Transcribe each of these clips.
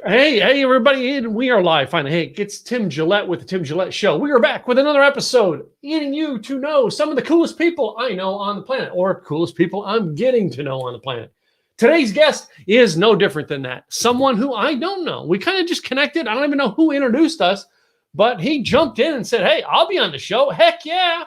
Hey, everybody, and we are live finally. Hey, it's Tim Gillette with the Tim Gillette Show. We are back with another episode, getting you to know some of the coolest people I know on the planet, or coolest people I'm getting to know on the planet. Today's guest is no different than that. Someone who I don't know. We kind of just connected. I don't even know who introduced us, but he jumped in and said, hey, I'll be on the show. Heck yeah.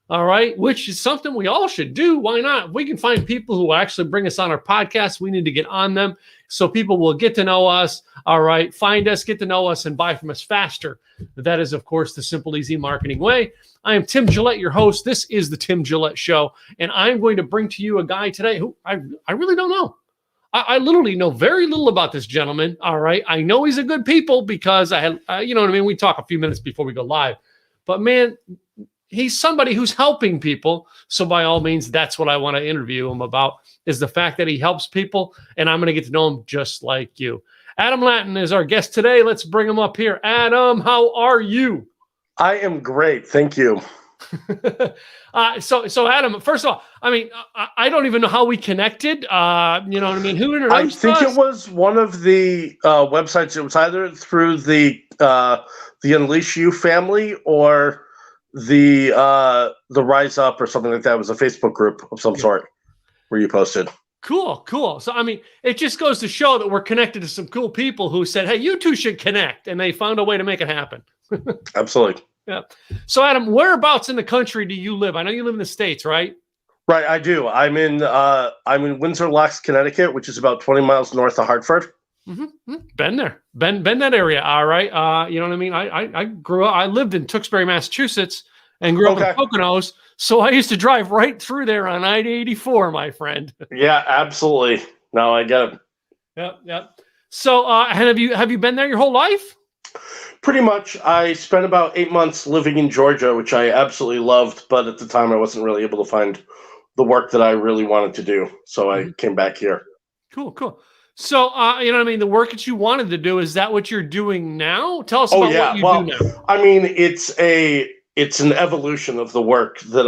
All right, which is something we all should do. Why not? If we can find people who actually bring us on our podcast, we need to get on them so people will get to know us. All right, find us, get to know us, and buy from us faster. That is, of course, the simple, easy marketing way. I am Tim Gillette, your host. This is the Tim Gillette Show, and I'm going to bring to you a guy today who I really don't know. I literally know very little about this gentleman. All right, I know he's a good people because I had, you know what I mean? We talk a few minutes before we go live, but man, he's somebody who's helping people. So by all means, that's what I want to interview him about, is the fact that he helps people. And I'm going to get to know him just like you. Adam Lattin is our guest today. Let's bring him up here. Adam, how are you? I am great. Thank you. So Adam, first of all, I mean, I don't even know how we connected. You know what I mean? Who introduced us? I think it was one of the websites. It was either through the Unleash You family or the Rise Up or something like that. It was a Facebook group of some sort where you posted. Cool. So, I mean, it just goes to show that we're connected to some cool people who said, hey, you two should connect. And they found a way to make it happen. Absolutely. Yeah. So, Adam, whereabouts in the country do you live? I know you live in the States, right? Right, I do. I'm in Windsor Locks, Connecticut, which is about 20 miles north of Hartford. Mm-hmm. Been there. Been that area. All right. You know what I mean? I grew up, I lived in Tewksbury, Massachusetts, and grew up in Poconos. So I used to drive right through there on I-84, my friend. Yeah, absolutely. No, I get it. Yep. So have you been there your whole life? Pretty much. I spent about 8 months living in Georgia, which I absolutely loved, but at the time I wasn't really able to find the work that I really wanted to do. So I came back here. Cool. So, you know what I mean? The work that you wanted to do, is that what you're doing now? Tell us about what you do now. I mean, it's an evolution of the work that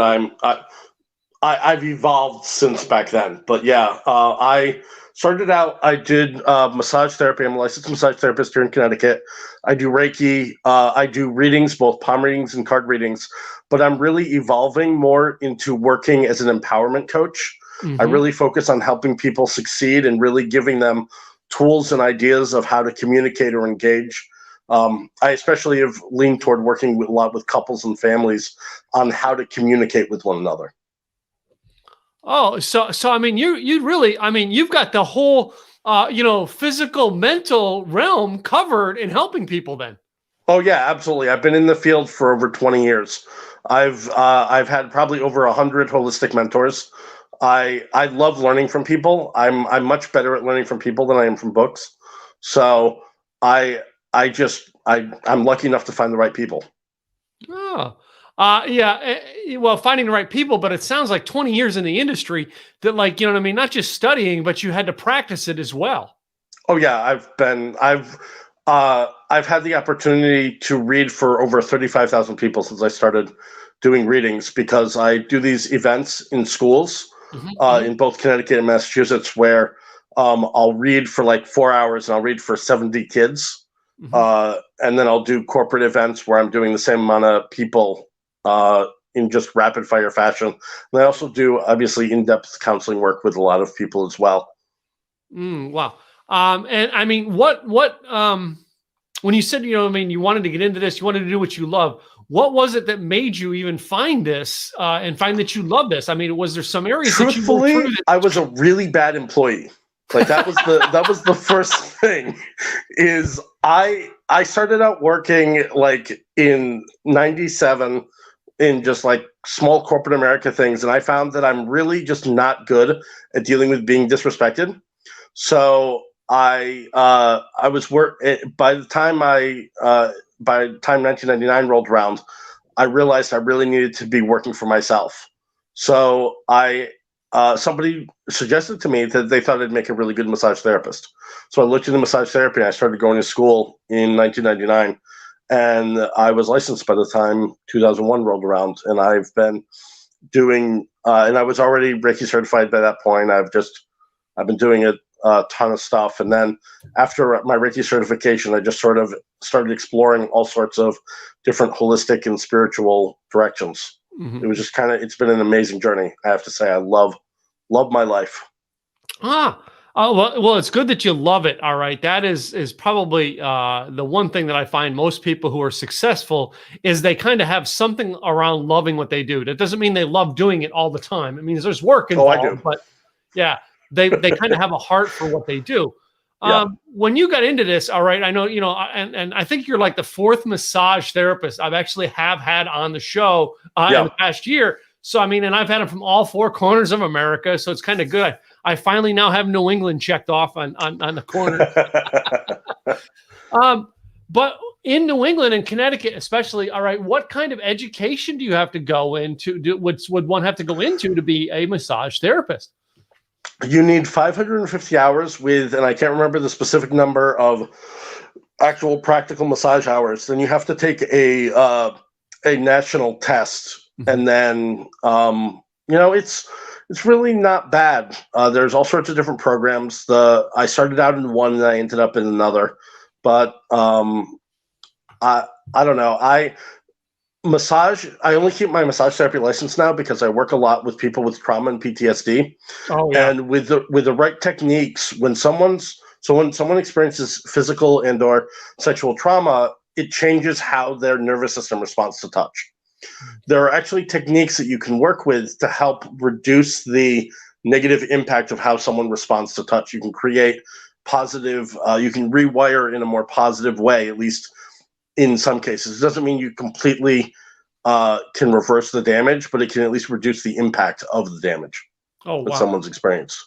I've evolved since back then. But yeah, I started out, I did massage therapy. I'm a licensed massage therapist here in Connecticut. I do Reiki. I do readings, both palm readings and card readings. But I'm really evolving more into working as an empowerment coach. I really focus on helping people succeed and really giving them tools and ideas of how to communicate or engage. I especially have leaned toward working a lot with couples and families on how to communicate with one another. Oh, so I mean, you really, I mean, you've got the whole, physical, mental realm covered in helping people then. Oh yeah, absolutely. I've been in the field for over 20 years. I've had probably over 100 holistic mentors. I love learning from people. I'm much better at learning from people than I am from books. So I'm lucky enough to find the right people. Oh, yeah. Well, finding the right people, but it sounds like 20 years in the industry that, like, you know what I mean? Not just studying, but you had to practice it as well. Oh yeah. I've had the opportunity to read for over 35,000 people since I started doing readings, because I do these events in schools in both Connecticut and Massachusetts where I'll read for like 4 hours and I'll read for 70 kids. And then I'll do corporate events where I'm doing the same amount of people in just rapid fire fashion. And I also do obviously in-depth counseling work with a lot of people as well. Wow. And I mean, what when you said, you know, I mean, you wanted to get into this, you wanted to do what you love. What was it that made you even find this and find that you love this? I mean, was there some areas Truthfully, that you I was a really bad employee. Like that was the first thing. Is I started out working like in '97 in just like small corporate America things, and I found that I'm really just not good at dealing with being disrespected. So by the time 1999 rolled around, I realized I really needed to be working for myself. So somebody suggested to me that they thought I'd make a really good massage therapist. So I looked into massage therapy and I started going to school in 1999, and I was licensed by the time 2001 rolled around, and I've been doing, and I was already Reiki certified by that point. I've been doing it a ton of stuff. And then after my Reiki certification, I just sort of started exploring all sorts of different holistic and spiritual directions. Mm-hmm. It was just it's been an amazing journey. I have to say, I love my life. Oh, well, it's good that you love it. All right. That is probably the one thing that I find most people who are successful is they kind of have something around loving what they do. That doesn't mean they love doing it all the time. It means there's work involved, I do. But yeah, they kind of have a heart for what they do. Yeah. When you got into this, all right, I know, and I think you're like the fourth massage therapist I've actually had on the show in the past year. So, I mean, and I've had them from all four corners of America. So it's kind of good. I finally now have New England checked off on the corner. But in New England and Connecticut, especially, all right, what kind of education do you have to go into? Would one have to go into to be a massage therapist? You need 550 hours and I can't remember the specific number of actual practical massage hours. Then you have to take a national test. Mm-hmm. And then, it's really not bad. There's all sorts of different programs. I started out in one and I ended up in another, but I don't know. I only keep my massage therapy license now because I work a lot with people with trauma and PTSD. Oh, yeah. And with the right techniques, when someone experiences physical and or sexual trauma, it changes how their nervous system responds to touch. There are actually techniques that you can work with to help reduce the negative impact of how someone responds to touch. You can create positive, you can rewire in a more positive way, at least in some cases. It doesn't mean you completely can reverse the damage, but it can at least reduce the impact of the damage that someone's experienced.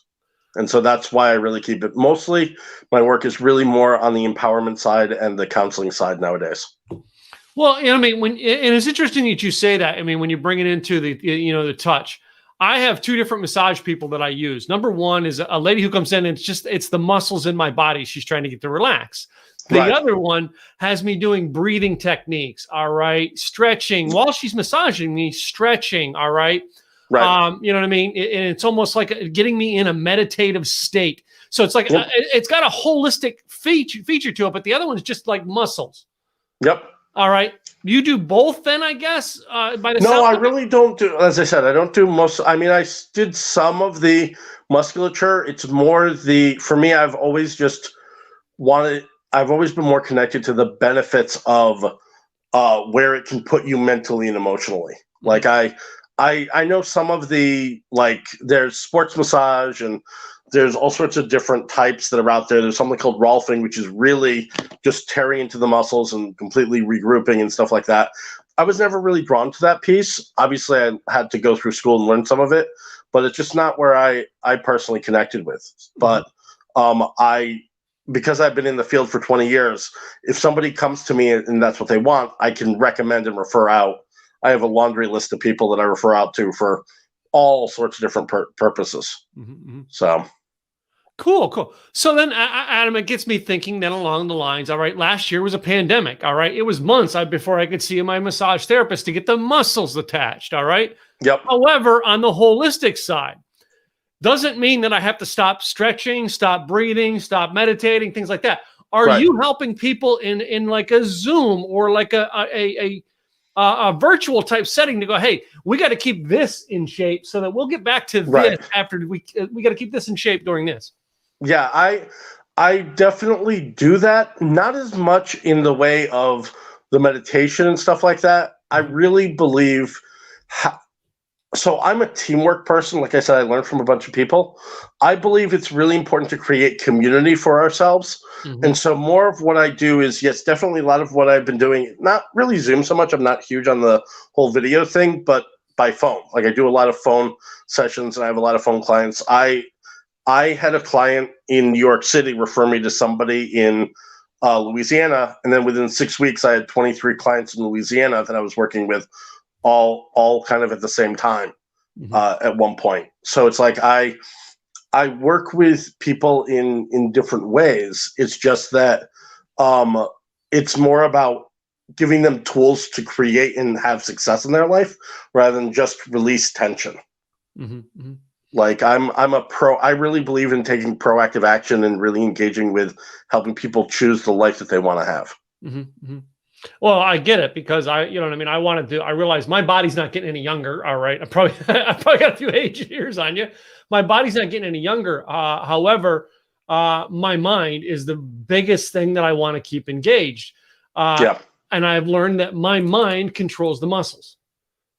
And so that's why I really keep it. Mostly my work is really more on the empowerment side and the counseling side nowadays. Well, I mean, and it's interesting that you say that. I mean, when you bring it into the touch, I have two different massage people that I use. Number one is a lady who comes in and it's the muscles in my body she's trying to get to relax. The other one has me doing breathing techniques. All right, stretching while she's massaging me, stretching. All right. Right. You know what I mean? And it's almost like getting me in a meditative state. So it's like it's got a holistic feature to it, but the other one's just like muscles. Yep. All right. You do both then, I guess? No, I really don't do, as I said, I don't do most. I mean, I did some of the musculature. It's more for me, I've always been more connected to the benefits of where it can put you mentally and emotionally. Like I know some of the, there's sports massage and there's all sorts of different types that are out there. There's something called Rolfing, which is really just tearing into the muscles and completely regrouping and stuff like that. I was never really drawn to that piece. Obviously, I had to go through school and learn some of it, but it's just not where I personally connected with. But because I've been in the field for 20 years, if somebody comes to me and that's what they want, I can recommend and refer out. I have a laundry list of people that I refer out to for all sorts of different purposes. Mm-hmm. So. Cool. So then, Adam, it gets me thinking then along the lines, all right, last year was a pandemic, all right? It was months before I could see my massage therapist to get the muscles attached, all right? Yep. However, on the holistic side, doesn't mean that I have to stop stretching, stop breathing, stop meditating, things like that. Are you helping people in like a Zoom or like a virtual type setting to go, hey, we got to keep this in shape so that we'll get back to this after we got to keep this in shape during this? Yeah, I definitely do that. Not as much in the way of the meditation and stuff like that. I really believe. So I'm a teamwork person. Like I said, I learned from a bunch of people. I believe it's really important to create community for ourselves. Mm-hmm. And so more of what I do is, yes, definitely a lot of what I've been doing, not really Zoom so much. I'm not huge on the whole video thing, but by phone. Like I do a lot of phone sessions and I have a lot of phone clients. I had a client in New York City refer me to somebody in Louisiana. And then within 6 weeks, I had 23 clients in Louisiana that I was working with all kind of at the same time at one point. So it's like I work with people in different ways. It's just that it's more about giving them tools to create and have success in their life rather than just release tension. Mm-hmm. Like I'm a pro. I really believe in taking proactive action and really engaging with helping people choose the life that they want to have. Mm-hmm. Well, I get it because you know what I mean? I realize my body's not getting any younger. All right. I probably got a few age years on you. My body's not getting any younger. However, my mind is the biggest thing that I want to keep engaged. Yeah. And I've learned that my mind controls the muscles.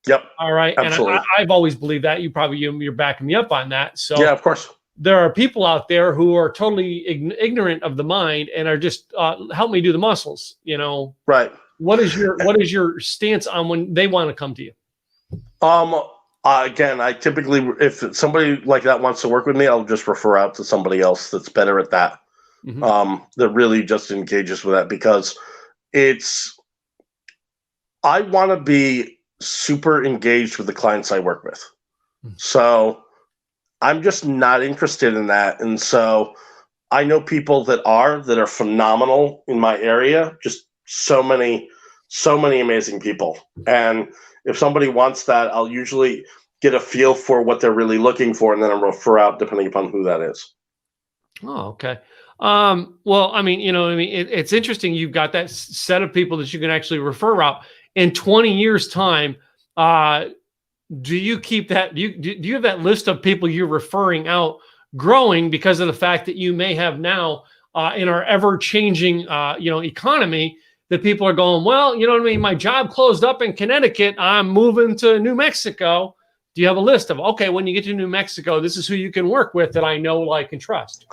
Yep. All right. Absolutely. And I've always believed that. You're backing me up on that. So yeah, of course. there are people out there who are totally ignorant of the mind and are just help me do the muscles, you know. Right. What is your stance on when they want to come to you? Again, I typically, if somebody like that wants to work with me, I'll just refer out to somebody else that's better at that. Mm-hmm. That really just engages with that, because I want to be super engaged with the clients I work with. Mm-hmm. So I'm just not interested in that. And so I know people that are phenomenal in my area, just so many amazing people. And if somebody wants that, I'll usually get a feel for what they're really looking for, and then I'll refer out depending upon who that is. Oh, okay. Well, I mean, you know, I mean, it's interesting. You've got that set of people that you can actually refer out. In 20 years' time, do you keep that? Do you have that list of people you're referring out growing because of the fact that you may have now in our ever-changing, economy, that people are going, well, you know what I mean? My job closed up in Connecticut. I'm moving to New Mexico. Do you have a list of, okay, when you get to New Mexico, this is who you can work with that I know, like, and trust?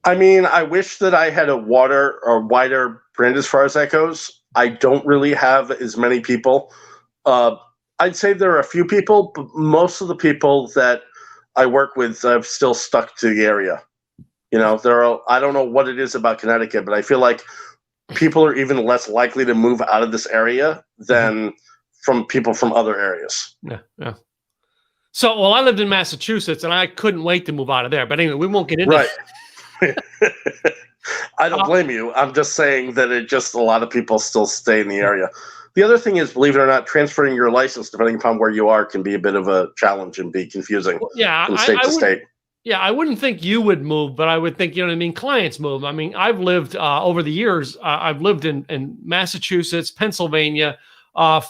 I mean, I wish that I had a wider brand as far as that goes. I don't really have as many people. I'd say there are a few people, but most of the people that I work with, I've still stuck to the area. You know, I don't know what it is about Connecticut, but I feel like people are even less likely to move out of this area than from people from other areas. Yeah. So, well, I lived in Massachusetts, and I couldn't wait to move out of there. But anyway, we won't get into that. I don't blame you. I'm just saying that a lot of people still stay in the area. The other thing is, believe it or not, transferring your license, depending upon where you are, can be a bit of a challenge and be confusing from state to state. Yeah, I wouldn't think you would move, but I would think, you know what I mean, clients move. I mean, I've lived over the years, I've lived in Massachusetts, Pennsylvania,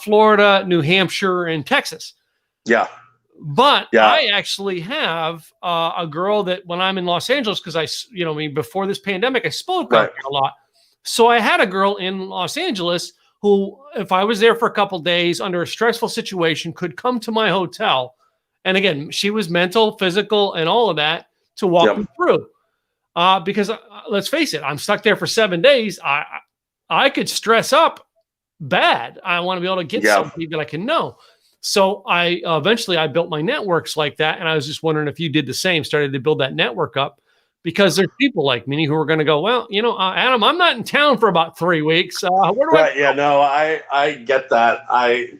Florida, New Hampshire, and Texas. Yeah. But I actually have a girl that when I'm in Los Angeles, because before this pandemic, I spoke out there a lot. So I had a girl in Los Angeles who, if I was there for a couple of days under a stressful situation, could come to my hotel. And again, she was mental, physical, and all of that to walk me through. Because let's face it, I'm stuck there for 7 days. I could stress up bad. I want to be able to get somebody that I can know. So I eventually built my networks like that. And I was just wondering if you did the same, started to build that network up, because there's people like me who are going to go, well, Adam, I'm not in town for about 3 weeks. Where do I go? Yeah, no, I get that.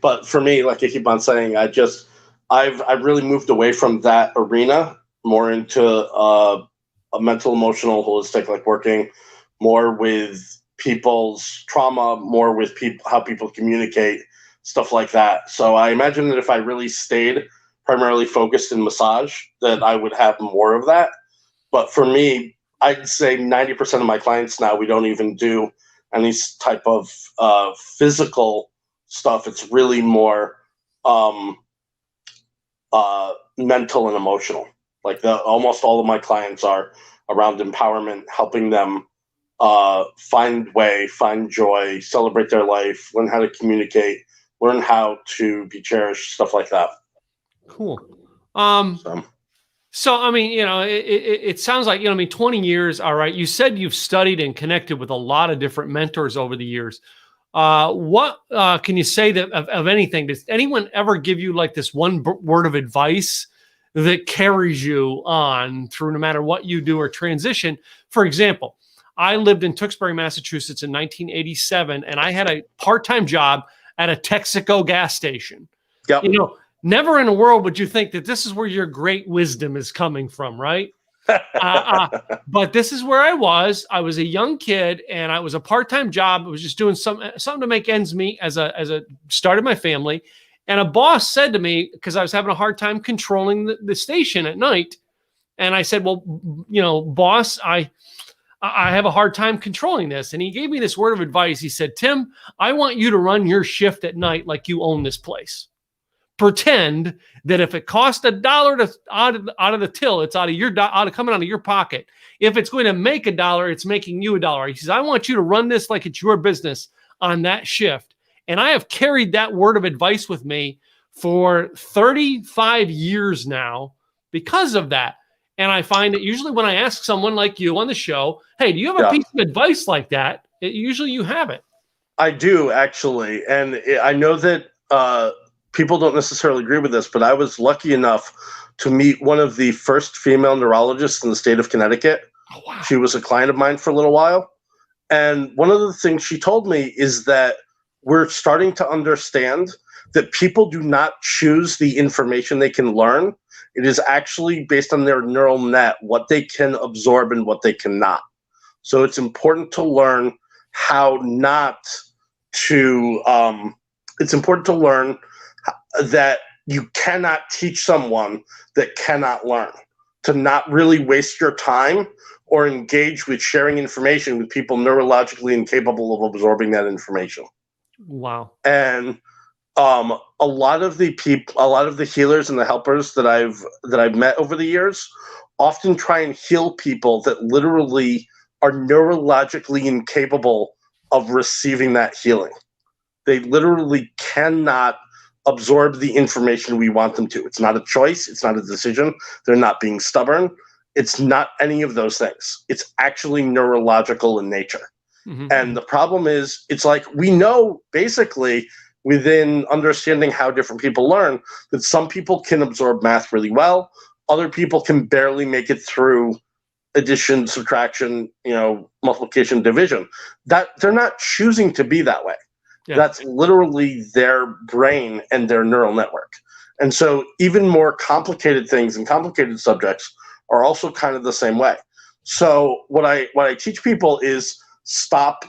But for me, like I keep on saying, I've really moved away from that arena, more into a mental, emotional, holistic, like working more with people's trauma, more with how people communicate, stuff like that. So I imagine that if I really stayed primarily focused in massage, that I would have more of that. But for me, I'd say 90% of my clients now, we don't even do any type of physical stuff. It's really more mental and emotional. Like almost all of my clients are around empowerment, helping them find joy, celebrate their life, learn how to communicate, learn how to be cherished, stuff like that. Cool. So, I mean, it sounds like, 20 years. All right. You said you've studied and connected with a lot of different mentors over the years. What can you say that of anything? Does anyone ever give you like this one word of advice that carries you on through no matter what you do or transition? For example, I lived in Tewksbury, Massachusetts in 1987, and I had a part-time job at a Texaco gas station. Yep. Never in the world would you think that this is where your great wisdom is coming from, right? But this is where I was. I was a young kid, and I was a part-time job. I was just doing something to make ends meet as a start of my family. And a boss said to me, because I was having a hard time controlling the station at night. And I said, well, boss, I have a hard time controlling this. And he gave me this word of advice. He said, Tim, I want you to run your shift at night like you own this place. Pretend that if it costs $1 out of the till, it's coming out of your pocket. If it's going to make $1, it's making you $1. He says, I want you to run this like it's your business on that shift. And I have carried that word of advice with me for 35 years now because of that. And I find that usually when I ask someone like you on the show, hey, do you have a piece of advice like that? Usually you have it. I do, actually. And I know that people don't necessarily agree with this, but I was lucky enough to meet one of the first female neurologists in the state of Connecticut. Oh, wow. She was a client of mine for a little while. And one of the things she told me is that we're starting to understand that people do not choose the information they can learn. It is actually based on their neural net, what they can absorb and what they cannot. So it's important to learn how not to, it's important to learn that you cannot teach someone that cannot learn, to not really waste your time or engage with sharing information with people neurologically incapable of absorbing that information. Wow. And a lot of the healers and the helpers that I've met over the years often try and heal people that literally are neurologically incapable of receiving that healing. They literally cannot absorb the information we want them to. It's not a choice. It's not a decision. They're not being stubborn. It's not any of those things. It's actually neurological in nature. Mm-hmm. And the problem is, it's like we know basically within understanding how different people learn that some people can absorb math really well. Other people can barely make it through addition, subtraction, multiplication, division. That they're not choosing to be that way. Yeah. That's literally their brain and their neural network. And so even more complicated things and complicated subjects are also kind of the same way. So what I teach people is stop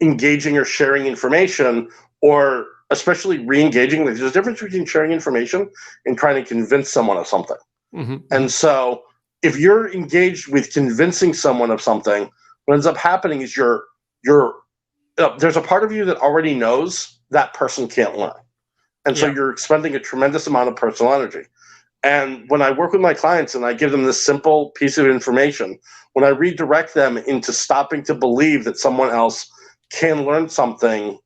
engaging or sharing information, or especially re-engaging. There's a difference between sharing information and trying to convince someone of something. Mm-hmm. And so if you're engaged with convincing someone of something, what ends up happening is there's a part of you that already knows that person can't learn. And so you're expending a tremendous amount of personal energy. And when I work with my clients and I give them this simple piece of information, when I redirect them into stopping to believe that someone else can learn something,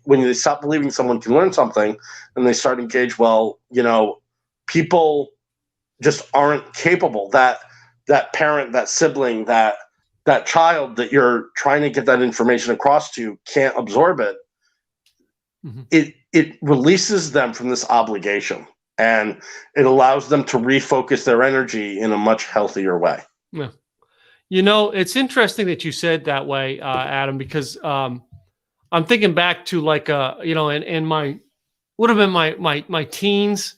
when they stop believing someone can learn something and they start engage, people just aren't capable. That parent, that sibling, that child that you're trying to get that information across to can't absorb it. Mm-hmm. It releases them from this obligation, and it allows them to refocus their energy in a much healthier way. Yeah. It's interesting that you said that way, Adam, because I'm thinking back to in my would have been my teens.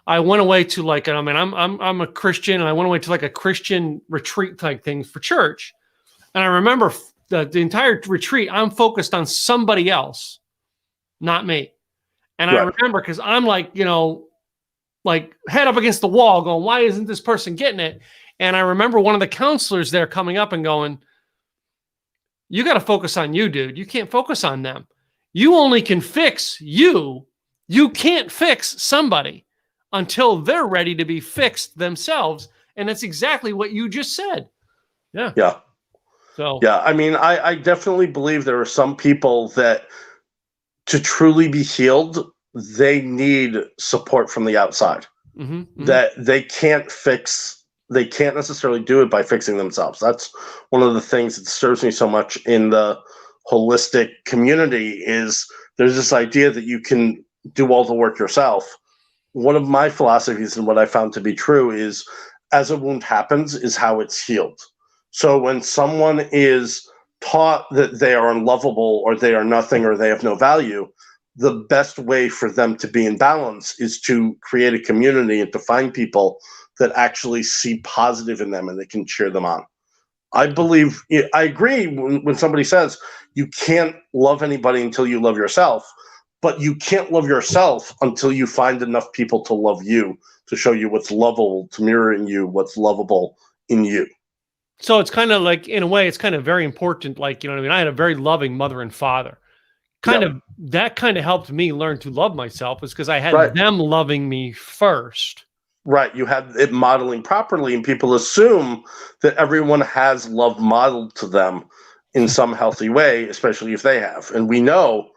I went away to I'm a Christian, and I went away to a Christian retreat type thing for church. And I remember the entire retreat, I'm focused on somebody else, not me. And right. I remember because I'm head up against the wall going, why isn't this person getting it? And I remember one of the counselors there coming up and going, you got to focus on you, dude. You can't focus on them. You only can fix you. You can't fix somebody until they're ready to be fixed themselves. And that's exactly what you just said. Yeah. Yeah. So, yeah, I mean, I definitely believe there are some people that to truly be healed, they need support from the outside. Mm-hmm, mm-hmm. That they can't necessarily do it by fixing themselves. That's one of the things that disturbs me so much in the holistic community is there's this idea that you can do all the work yourself. One of my philosophies and what I found to be true is as a wound happens is how it's healed. So when someone is taught that they are unlovable or they are nothing or they have no value, the best way for them to be in balance is to create a community and to find people that actually see positive in them and they can cheer them on. I agree when somebody says you can't love anybody until you love yourself. but you can't love yourself until you find enough people to love you, to show you what's lovable, to mirror in you what's lovable in you. So it's kind of like, in a way, it's kind of very important. Like, you know what I mean? I had a very loving mother and father. That kind of helped me learn to love myself, is because I had them loving me first. Right. You had it modeling properly, and people assume that everyone has love modeled to them in some healthy way, especially if they have. And we know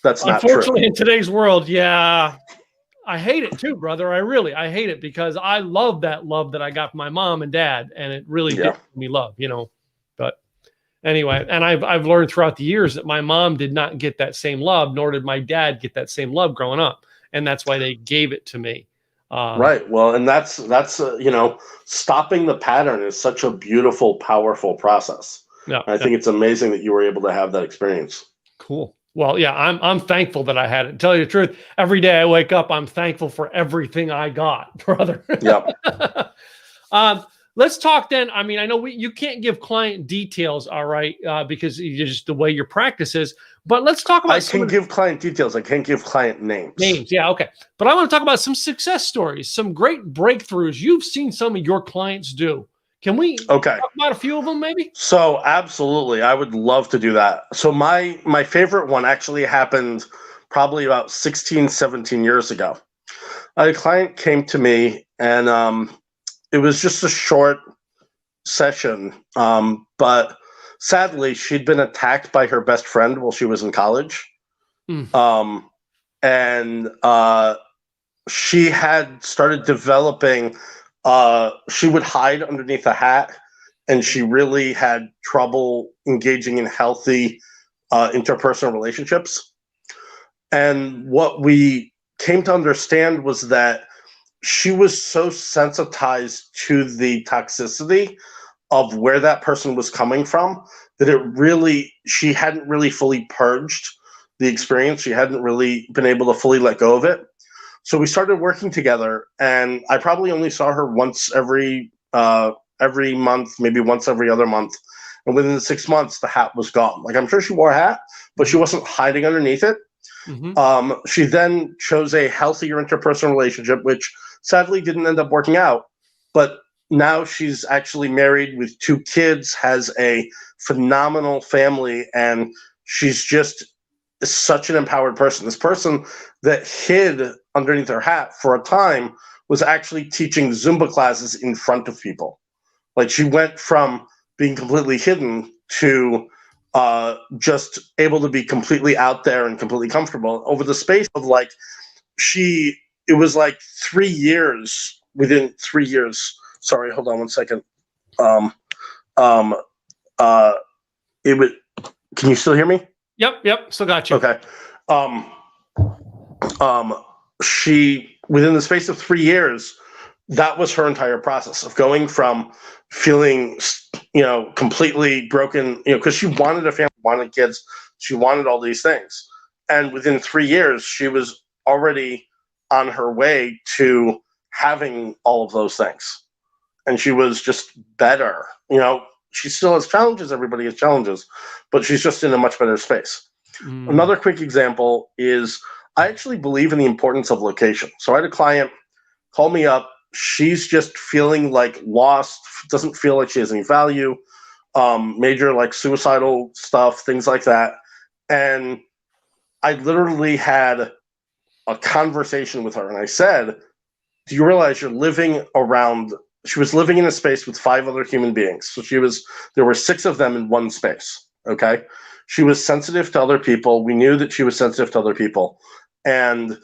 that's not true. Unfortunately, in today's world, I hate it too, brother. I hate it, because I love that love that I got from my mom and dad, and it really did give me love, you know. But anyway, and I've learned throughout the years that my mom did not get that same love, nor did my dad get that same love growing up, and that's why they gave it to me. Right. Well, and that's you know, stopping the pattern is such a beautiful, powerful process. Yeah, I think it's amazing that you were able to have that experience. Cool. Well, yeah, I'm thankful that I had it. To tell you the truth, every day I wake up, I'm thankful for everything I got, brother. Yeah. Let's talk then. I mean, I know you can't give client details, all right, because you just the way your practice is. But let's talk about. I can give client details. I can't give client names. Names, yeah, okay. But I want to talk about some success stories, some great breakthroughs you've seen some of your clients do. Can we talk about a few of them, maybe? So absolutely, I would love to do that. So my favorite one actually happened probably about 16, 17 years ago. A client came to me, and it was just a short session, but sadly, she'd been attacked by her best friend while she was in college. And she had started developing, she would hide underneath a hat, and she really had trouble engaging in healthy interpersonal relationships. And what we came to understand was that she was so sensitized to the toxicity of where that person was coming from that she hadn't really fully purged the experience. She hadn't really been able to fully let go of it. So we started working together, and I probably only saw her once every month, maybe once every other month. And within 6 months, the hat was gone. Like, I'm sure she wore a hat, but she wasn't hiding underneath it. She then chose a healthier interpersonal relationship, which sadly didn't end up working out. But now she's actually married with 2 kids, has a phenomenal family, and she's just such an empowered person. This person that hid underneath her hat for a time was actually teaching Zumba classes in front of people. Like, she went from being completely hidden to just able to be completely out there and completely comfortable over the space of it was like 3 years. Within 3 years, sorry, hold on one second. Can you still hear me? Yep, still got you. Okay. She, within the space of 3 years, that was her entire process of going from feeling, completely broken, because she wanted a family, wanted kids, she wanted all these things. And within 3 years, she was already on her way to having all of those things. And she was just better. She still has challenges. Everybody has challenges, but she's just in a much better space. Another quick example is I actually believe in the importance of location. So I had a client call me up. She's just feeling like lost, doesn't feel like she has any value, major like suicidal stuff, things like that. And I literally had a conversation with her, and I said, do you realize you're living around, she was living in a space with 5 other human beings. So there were 6 of them in one space. Okay. She was sensitive to other people. We knew that she was sensitive to other people. And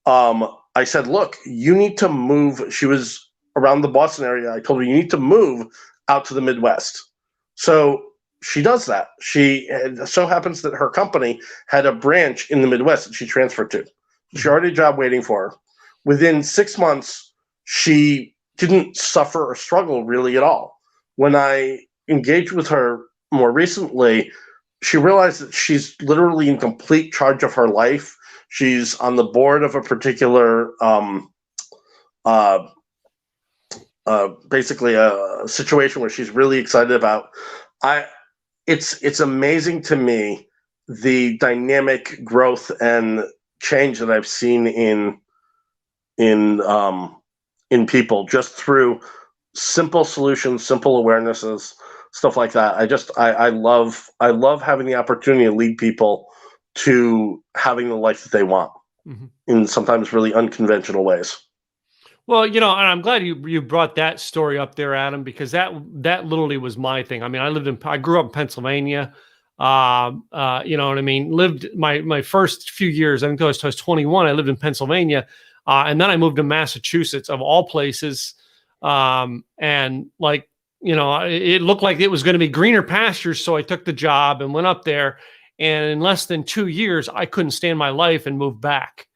I said, look, you need to move. She was around the Boston area. I told her, you need to move out to the Midwest. So she does that. It so happens that her company had a branch in the Midwest that she transferred to. She already had a job waiting for her. Within 6 months, she didn't suffer or struggle really at all. When I engaged with her more recently, she realized that she's literally in complete charge of her life. She's on the board of a particular, basically a situation where she's really excited about. It's amazing to me the dynamic growth and change that I've seen in people just through simple solutions, simple awarenesses, stuff like that. I love having the opportunity to lead people to having the life that they want in sometimes really unconventional ways. Well, and I'm glad you brought that story up there, Adam, because that literally was my thing. I mean, I grew up in Pennsylvania. You know what I mean? Lived my first few years, I think I was 21, I lived in Pennsylvania. And then I moved to Massachusetts, of all places. And like, it looked like it was going to be greener pastures. So I took the job and went up there. And in less than 2 years, I couldn't stand my life and moved back.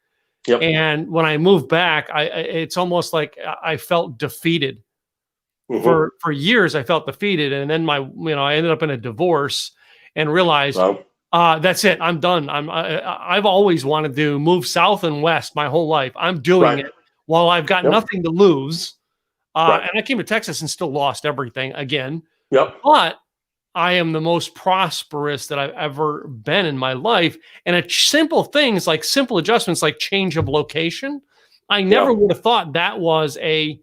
Yep. And when I moved back, it's almost like I felt defeated. For years. I felt defeated. And then I ended up in a divorce and realized, that's it. I'm done. I've always wanted to move south and west my whole life. I'm doing it while I've got nothing to lose. And I came to Texas and still lost everything again. But I am the most prosperous that I've ever been in my life. And it's simple things like simple adjustments, like change of location. I never would have thought that was a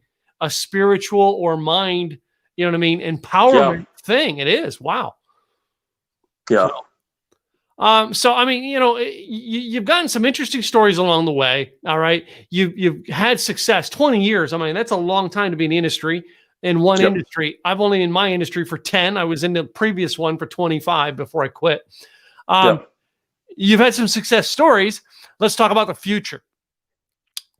spiritual or mind, empowerment thing. It is. Wow. Yeah. So I mean, you've gotten some interesting stories along the way. All right. You've had success, 20 years. I mean, that's a long time to be in the industry. In one industry. I've only in my industry for 10. I was in the previous one for 25 before I quit. You've had some success stories. Let's talk about the future.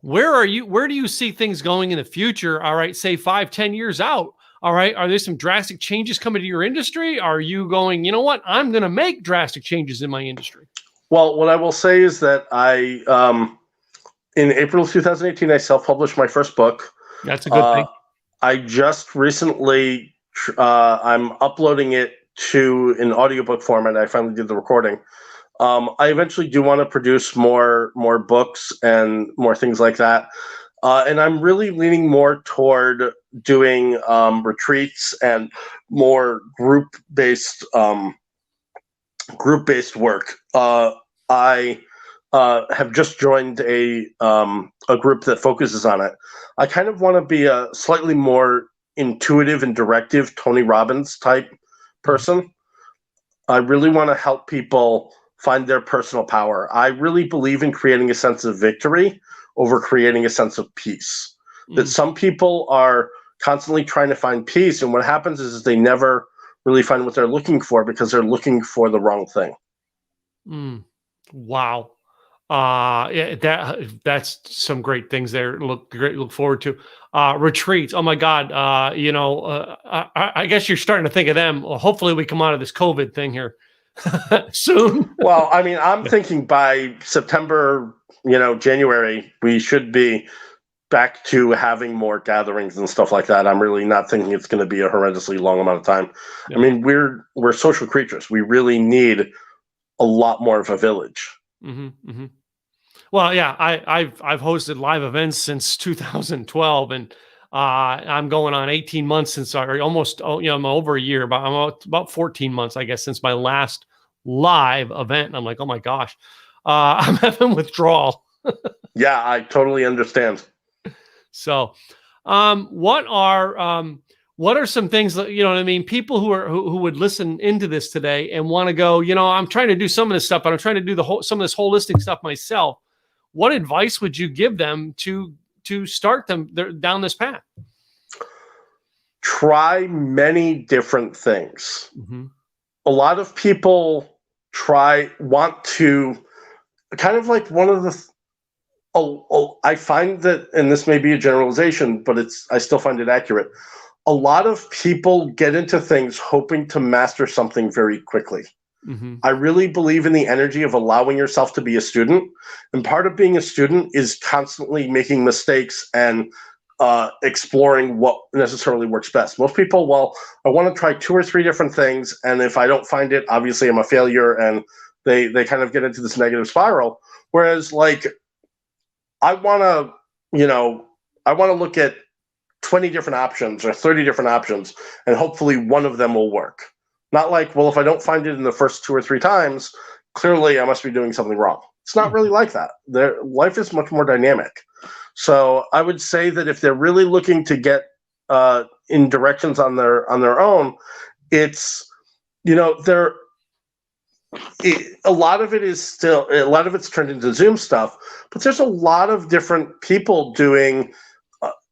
Where do you see things going in the future? All right, say 5-10 years out. All right, are there some drastic changes coming to your industry? Are you going, you know what, I'm going to make drastic changes in my industry? Well, what I will say is that in April of 2018, I self-published my first book. That's a good thing. I just recently, I'm uploading it to an audiobook format. I finally did the recording. I eventually do want to produce more books and more things like that. And I'm really leaning more toward doing retreats and more group-based work. I have just joined a group that focuses on it. I kind of want to be a slightly more intuitive and directive Tony Robbins type person. I really want to help people find their personal power. I really believe in creating a sense of victory over creating a sense of peace. That some people are constantly trying to find peace, and what happens is they never really find what they're looking for because they're looking for the wrong thing. Wow. That's some great things there. Look forward to retreats. Oh my God. I guess you're starting to think of them. Well, hopefully we come out of this COVID thing here soon. Well, I mean, I'm thinking by September, January, we should be back to having more gatherings and stuff like that. I'm really not thinking it's going to be a horrendously long amount of time. I mean, we're social creatures. We really need a lot more of a village. Well, yeah, I've hosted live events since 2012, and I'm going on 18 months since, or almost, I'm over a year, but I'm about 14 months, I guess, since my last live event. And I'm like, oh my gosh, I'm having withdrawal. Yeah, I totally understand. So, what are some things that, people who would listen into this today and want to go, I'm trying to do some of this stuff, but I'm trying to do some of this holistic stuff myself. What advice would you give them to start them down this path? Try many different things. A lot of people want to kind of like one of the, I find that, and this may be a generalization, but I still find it accurate. A lot of people get into things hoping to master something very quickly. I really believe in the energy of allowing yourself to be a student. And part of being a student is constantly making mistakes and exploring what necessarily works best. Most people, I want to try 2 or 3 different things. And if I don't find it, obviously I'm a failure. And they kind of get into this negative spiral. Whereas like, I want to look at 20 different options or 30 different options, and hopefully one of them will work. Not like, well, if I don't find it in the first 2 or 3 times, clearly I must be doing something wrong. It's not really like that. Their life is much more dynamic. So I would say that if they're really looking to get in directions on their own, it's, you know, a lot of it's turned into Zoom stuff, but there's a lot of different people doing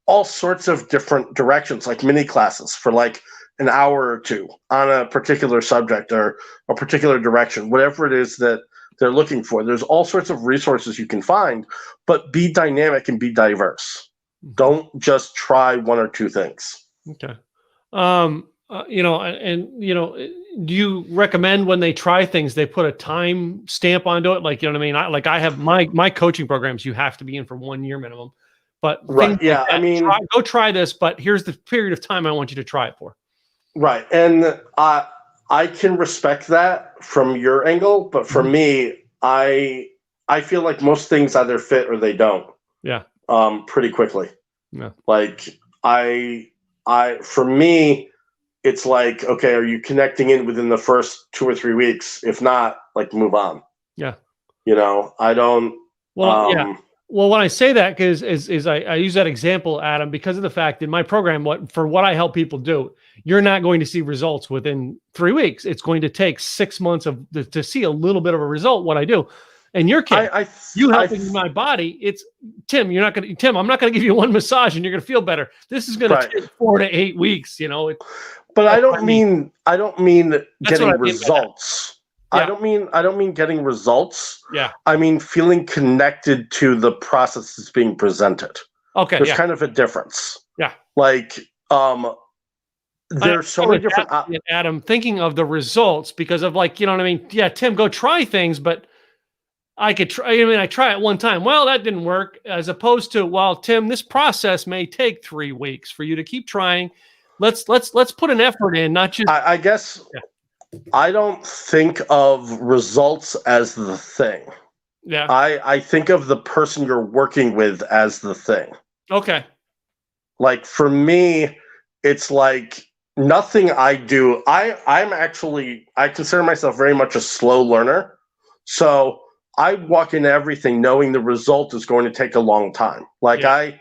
all sorts of different directions, like mini classes for like an hour or two on a particular subject or a particular direction, whatever it is that they're looking for. There's all sorts of resources you can find, but be dynamic and be diverse. Don't just try one or two things. Okay. You know, and you know, do you recommend when they try things, they put a time stamp onto it? Like, you know what I mean? I have my coaching programs, you have to be in for 1 year minimum, but right. Yeah. Like that, I mean, go try this, but here's the period of time I want you to try it for. Right. And I can respect that from your angle, but for me, I feel like most things either fit or they don't. Yeah. Pretty quickly. Yeah. Like for me, it's like, okay, are you connecting in within the first 2 or 3 weeks? If not, like, move on. Yeah. You know, I don't. Well, yeah. Well, when I say that, because I use that example, Adam, because of the fact in my program, what I help people do, you're not going to see results within 3 weeks. It's going to take 6 months to see a little bit of a result. What I do, and your kid, you helping my body. It's Tim. I'm not going to give you one massage and you're going to feel better. This is going to take 4 to 8 weeks. You know. But I don't mean getting results. Yeah. I don't mean getting results. Yeah. I mean feeling connected to the process that's being presented. Okay. There's kind of a difference. Yeah. Like there's so many different Adam, thinking of the results because of, like, you know what I mean? Yeah, Tim, go try things, but I could try. I mean, I try it one time. Well, that didn't work. As opposed to, well, Tim, this process may take 3 weeks for you to keep trying. Let's put an effort in, not just. I guess I don't think of results as the thing. Yeah. I think of the person you're working with as the thing. Okay. Like for me, it's like nothing I do. I consider myself very much a slow learner. So I walk into everything knowing the result is going to take a long time. Like I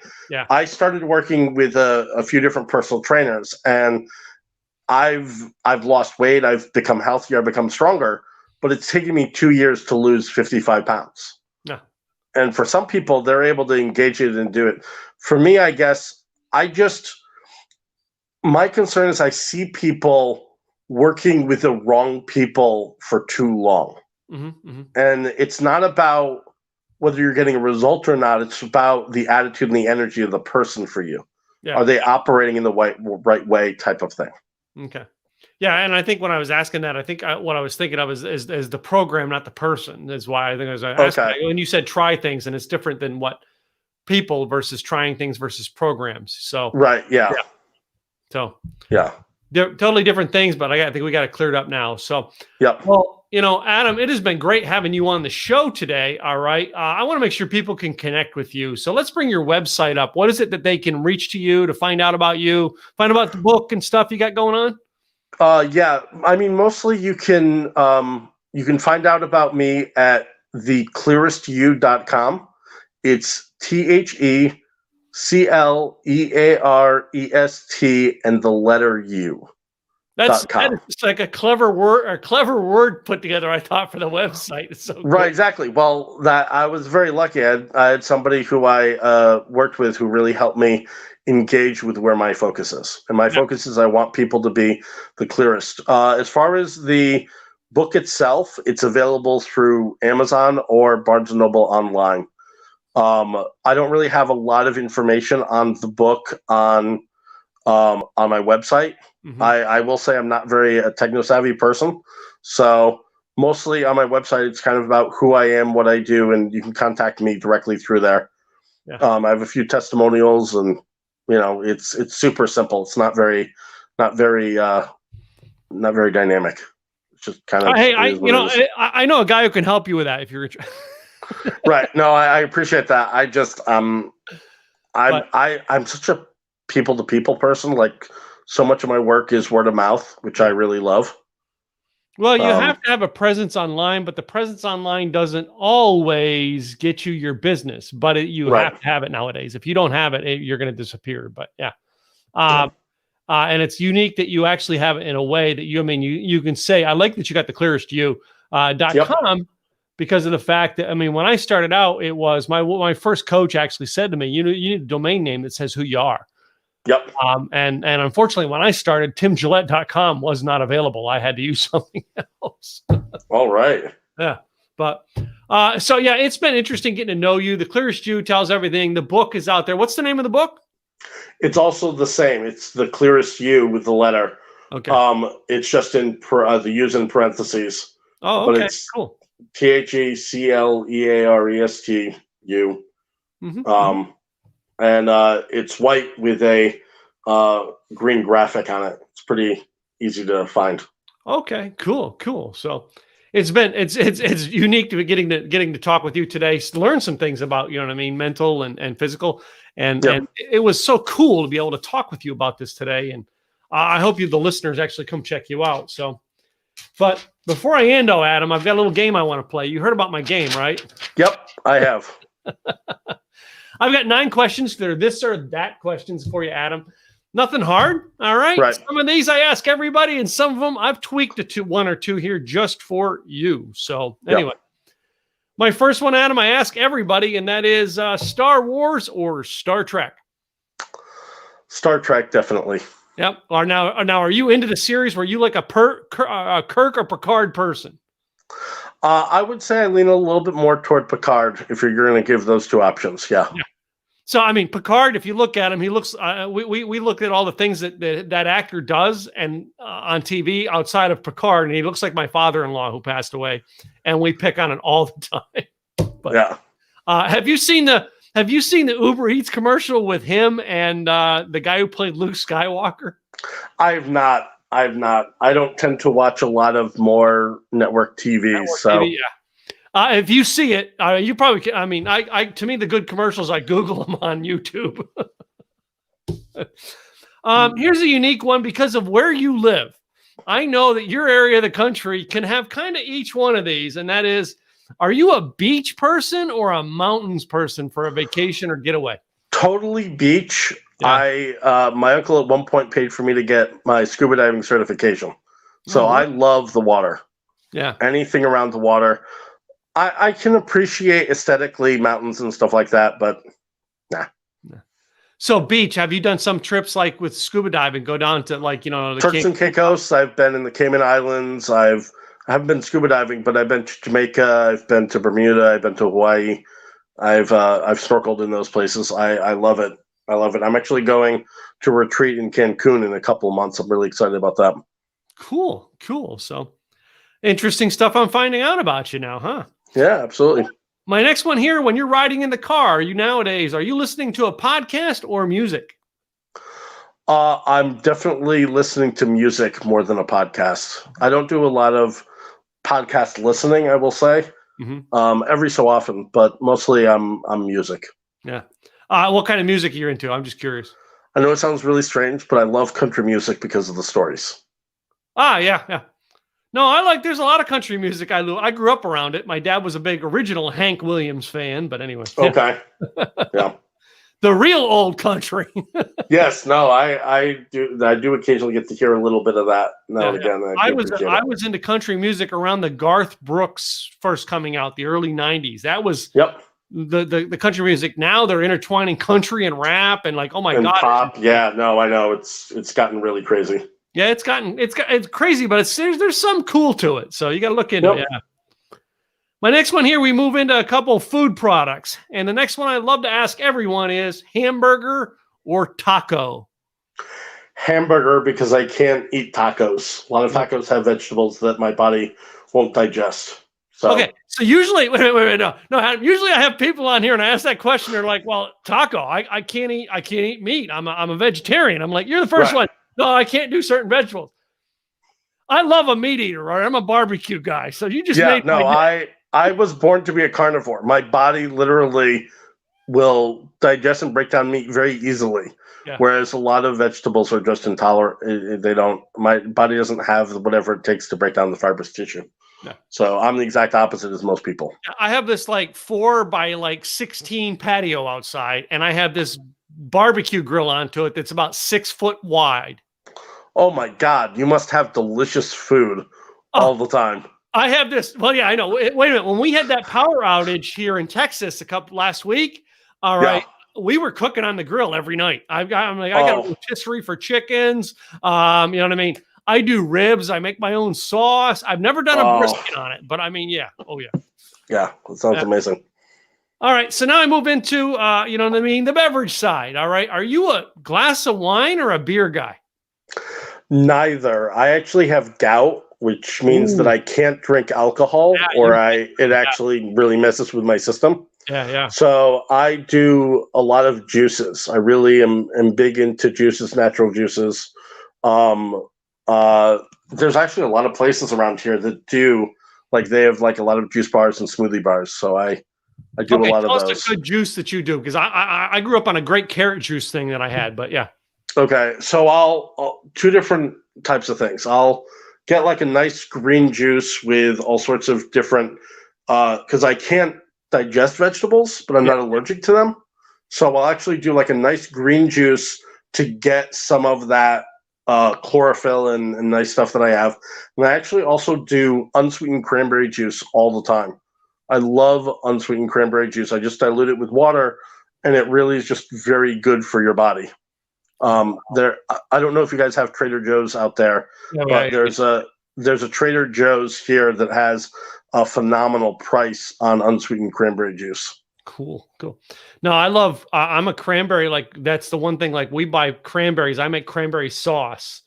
started working with a few different personal trainers, and I've lost weight. I've become healthier. I've become stronger, but it's taken me 2 years to lose 55 pounds. Yeah. And for some people, they're able to engage it and do it. For me, I guess my concern is I see people working with the wrong people for too long. Mm-hmm, mm-hmm. And it's not about whether you're getting a result or not. It's about the attitude and the energy of the person for you. Yeah. Are they operating in the right way type of thing? Okay. Yeah. And I think when I was asking that, I think what I was thinking of is the program, not the person, is why I think I was asking. Okay. When you said try things, and it's different than what people versus trying things versus programs. So, right. Yeah. So, yeah. They're totally different things, but I think we got it cleared up now. So, yeah. Well, you know, Adam, it has been great having you on the show today. All right. I want to make sure people can connect with you. So let's bring your website up. What is it that they can reach to you to find out about you, find about the book and stuff you got going on? Yeah. I mean, mostly you can find out about me at theclearestyou.com. It's TheClearest and the letter U. That is like a clever word put together, I thought, for the website. It's so right, cool. Exactly. Well, that I was very lucky. I had somebody who I worked with who really helped me engage with where my focus is. And my focus is I want people to be the clearest. As far as the book itself, it's available through Amazon or Barnes & Noble online. I don't really have a lot of information on the book on my website. Mm-hmm. I will say I'm not very a techno-savvy person. So mostly on my website, it's kind of about who I am, what I do, and you can contact me directly through there. Yeah. I have a few testimonials, and you know, it's super simple. It's not very dynamic. It's just kind of. Hey, I know a guy who can help you with that if you're interested. Right. No, I appreciate that. I just I'm such a people-to-people person. Like, so much of my work is word of mouth, which I really love. Well, you have to have a presence online, but the presence online doesn't always get you your business, but you have to have it nowadays. If you don't have it, you're going to disappear. But yeah. And it's unique that you actually have it in a way that you can say, I like that you got the clearest .com because of the fact that, when I started out, it was my first coach actually said to me, you need a domain name that says who you are. Yep. And unfortunately, when I started, timgillette.com was not available. I had to use something else. All right. Yeah. But so yeah, it's been interesting getting to know you. The Clearest You tells everything. The book is out there. What's the name of the book? It's also the same. It's The Clearest You with the letter. Okay. It's just in the U's in parentheses. Oh, okay. But it's cool. THECLEARESTU. Mm-hmm. And it's white with a green graphic on it. It's pretty easy to find. Okay, cool. So it's unique to be getting to talk with you today, learn some things about, mental and physical. And it was so cool to be able to talk with you about this today. And I hope the listeners actually come check you out. So, but before I end, Adam, I've got a little game I want to play. You heard about my game, right? Yep, I have. I've got 9 questions. They're this or that questions for you, Adam. Nothing hard. All right. Some of these I ask everybody, and some of them I've tweaked one or two here just for you. So anyway, my first one, Adam, I ask everybody, and that is Star Wars or Star Trek? Star Trek, definitely. Yep. Now, are you into the series? Were you like a Kirk or Picard person? I would say I lean a little bit more toward Picard if you're going to give those two options. Yeah. So, Picard, if you look at him, he looks, we looked at all the things that actor does and on TV outside of Picard, and he looks like my father-in-law who passed away, and we pick on it all the time. But, yeah. Have you seen the Uber Eats commercial with him and the guy who played Luke Skywalker? I've not. I don't tend to watch a lot of more network TV. TV, yeah. If you see it, you probably can. To me, the good commercials, I Google them on YouTube. Here's a unique one because of where you live. I know that your area of the country can have kind of each one of these, and that is, are you a beach person or a mountains person for a vacation or getaway? Totally beach. Yeah. My uncle at one point paid for me to get my scuba diving certification. So I love the water. Yeah. Anything around the water. I can appreciate aesthetically mountains and stuff like that, but nah. So beach, have you done some trips like with scuba diving, go down to the Turks and Caicos? I've been in the Cayman Islands. I haven't been scuba diving, but I've been to Jamaica. I've been to Bermuda. I've been to Hawaii. I've snorkeled in those places. I love it. I'm actually going to retreat in Cancun in a couple of months. I'm really excited about that. Cool. So interesting stuff I'm finding out about you now, huh? Yeah, absolutely. My next one here, when you're riding in the car, are you listening to a podcast or music? I'm definitely listening to music more than a podcast. I don't do a lot of podcast listening, I will say. Mm-hmm. Every so often, but mostly I'm music. Yeah. What kind of music are you into? I'm just curious. I know it sounds really strange, but I love country music because of the stories. Yeah. No, there's a lot of country music. I grew up around it. My dad was a big original Hank Williams fan, but anyway. Okay. Yeah. The real old country. Yes. No, I do occasionally get to hear a little bit of that now and again. I was into country music around the Garth Brooks first coming out, the early 90s. That was the country music. Now they're intertwining country and rap and oh my God. Pop. Yeah, no, I know. It's gotten really crazy. Yeah, it's crazy, but there's some cool to it. So you got to look into it. Yeah. My next one here, we move into a couple food products. And the next one I'd love to ask everyone is hamburger or taco? Hamburger, because I can't eat tacos. A lot of tacos have vegetables that my body won't digest. So. Okay, so usually, wait, no. Usually I have people on here and I ask that question. They're like, well, taco, I can't eat meat. I'm a vegetarian. I'm like, you're the first one. No, I can't do certain vegetables. I love a meat eater, right? I'm a barbecue guy. So you just I was born to be a carnivore. My body literally will digest and break down meat very easily. Yeah. Whereas a lot of vegetables are just intolerant. They don't. My body doesn't have whatever it takes to break down the fibrous tissue. Yeah. So I'm the exact opposite as most people. I have this like 4 by like 16 patio outside, and I have this barbecue grill onto it that's about 6 foot wide. Oh my God! You must have delicious food all the time. I have this. Well, yeah, I know. Wait a minute. When we had that power outage here in Texas last week, all right, we were cooking on the grill every night. I got a rotisserie for chickens. You know what I mean? I do ribs. I make my own sauce. I've never done a brisket on it, but I mean, yeah. Oh yeah. Yeah, that sounds amazing. All right, so now I move into you know what I mean, the beverage side. All right, are you a glass of wine or a beer guy? Neither. I actually have gout, which means that I can't drink alcohol, it actually really messes with my system. Yeah. So I do a lot of juices. I really am big into juices, natural juices. There's actually a lot of places around here that do, like, they have like a lot of juice bars and smoothie bars. So I do a lot of those. What's a good juice that you do? Because I grew up on a great carrot juice thing that I had, but yeah. Okay, so I'll 2 different types of things. I'll get like a nice green juice with all sorts of different, because I can't digest vegetables, but I'm not allergic to them. So I'll actually do like a nice green juice to get some of that chlorophyll and nice stuff that I have. And I actually also do unsweetened cranberry juice all the time. I love unsweetened cranberry juice. I just dilute it with water, and it really is just very good for your body. I don't know if you guys have Trader Joe's out there, but there's a Trader Joe's here that has a phenomenal price on unsweetened cranberry juice. Cool. No, I love, I'm a cranberry, like that's the one thing, like we buy cranberries. I make cranberry sauce.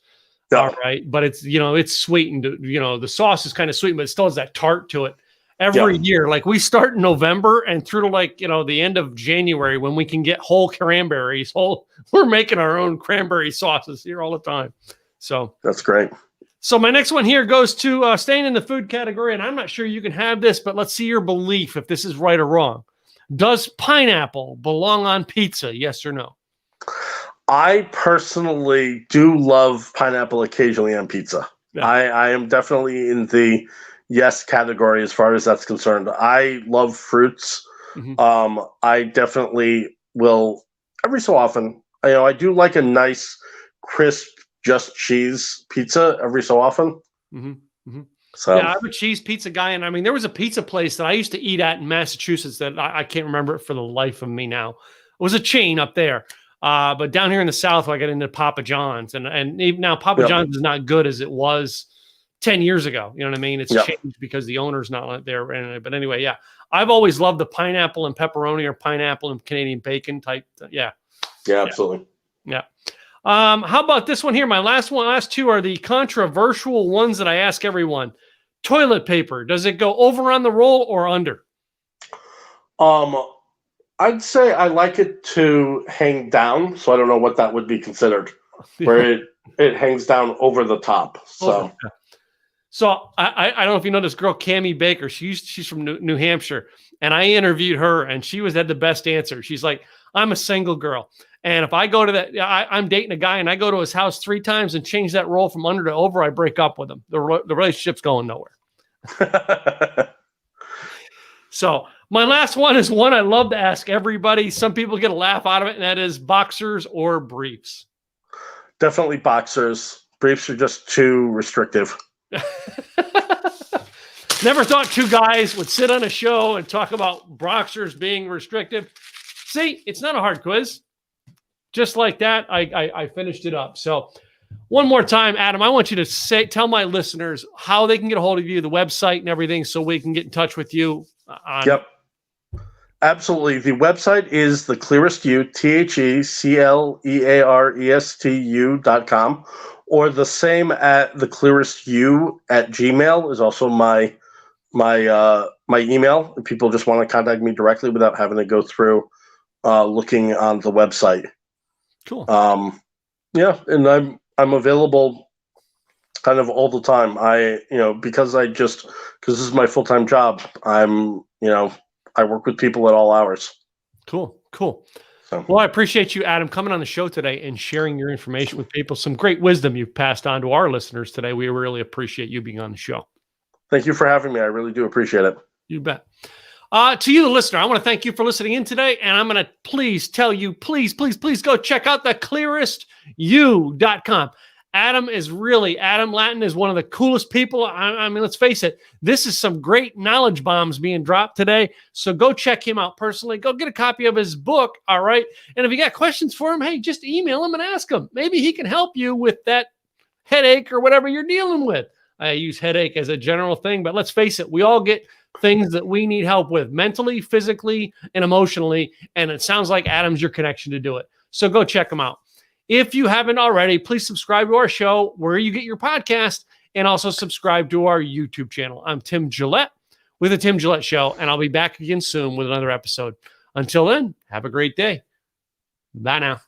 Yeah. All right. But it's, it's sweetened, the sauce is kind of sweet, but it still has that tart to it. Every year, like we start in November and through to like, the end of January when we can get whole cranberries, we're making our own cranberry sauces here all the time. So that's great. So my next one here goes to staying in the food category, and I'm not sure you can have this, but let's see your belief if this is right or wrong. Does pineapple belong on pizza? Yes or no? I personally do love pineapple occasionally on pizza. Yeah. I am definitely in the yes category as far as that's concerned. I love fruits. Mm-hmm. I definitely will every so often. I do like a nice, crisp, just cheese pizza every so often. Mm-hmm. Mm-hmm. So yeah, I'm a cheese pizza guy, and I mean, there was a pizza place that I used to eat at in Massachusetts that I can't remember it for the life of me now. It was a chain up there, but down here in the South, I got into Papa John's, and even now Papa John's is not good as it was 10 years ago. You know what I mean? It's changed because the owner's not there. But anyway, yeah, I've always loved the pineapple and pepperoni or pineapple and Canadian bacon type. Yeah, absolutely. Yeah. How about this one here? My last 2 are the controversial ones that I ask everyone. Toilet paper, does it go over on the roll or under? I'd say I like it to hang down, so I don't know what that would be considered, where it hangs down over the top. So, I don't know if you know this girl, Cammie Baker. She's from New Hampshire, and I interviewed her, and she had the best answer. She's like, I'm a single girl. And if I go to I'm dating a guy and I go to his house 3 times and change that roll from under to over, I break up with him. The relationship's going nowhere. So my last one is one I love to ask everybody. Some people get a laugh out of it, and that is boxers or briefs. Definitely boxers. Briefs are just too restrictive. Never thought 2 guys would sit on a show and talk about boxers being restrictive. See, it's not a hard quiz. Just like that, I finished it up. So one more time, Adam, I want you to tell my listeners how they can get a hold of you, the website and everything, so we can get in touch with you. Yep. Absolutely. The website is theclearestu, THECLEARESTU.com, or the same at theclearestu@gmail is also my email. If people just want to contact me directly without having to go through looking on the website. Cool. Yeah, and I'm available kind of all the time. Because this is my full-time job. I work with people at all hours. Cool. Cool. So, Well, I appreciate you, Adam, coming on the show today and sharing your information with people. Some great wisdom you've passed on to our listeners today. We really appreciate you being on the show. thank you for having me. I really do appreciate it. You bet. To you, the listener, I want to thank you for listening in today. And I'm going to please tell you, please go check out theclearestyou.com. Adam Lattin is one of the coolest people. I mean, let's face it, this is some great knowledge bombs being dropped today. So go check him out personally. Go get a copy of his book. All right. And if you got questions for him, hey, just email him and ask him. Maybe he can help you with that headache or whatever you're dealing with. I use headache as a general thing, but let's face it, we all get things that we need help with mentally, physically, and emotionally. And it sounds like Adam's your connection to do it. So go check him out. If you haven't already, please subscribe to our show where you get your podcast and also subscribe to our YouTube channel. I'm Tim Gillette with The Tim Gillette Show, and I'll be back again soon with another episode. Until then, have a great day. Bye now.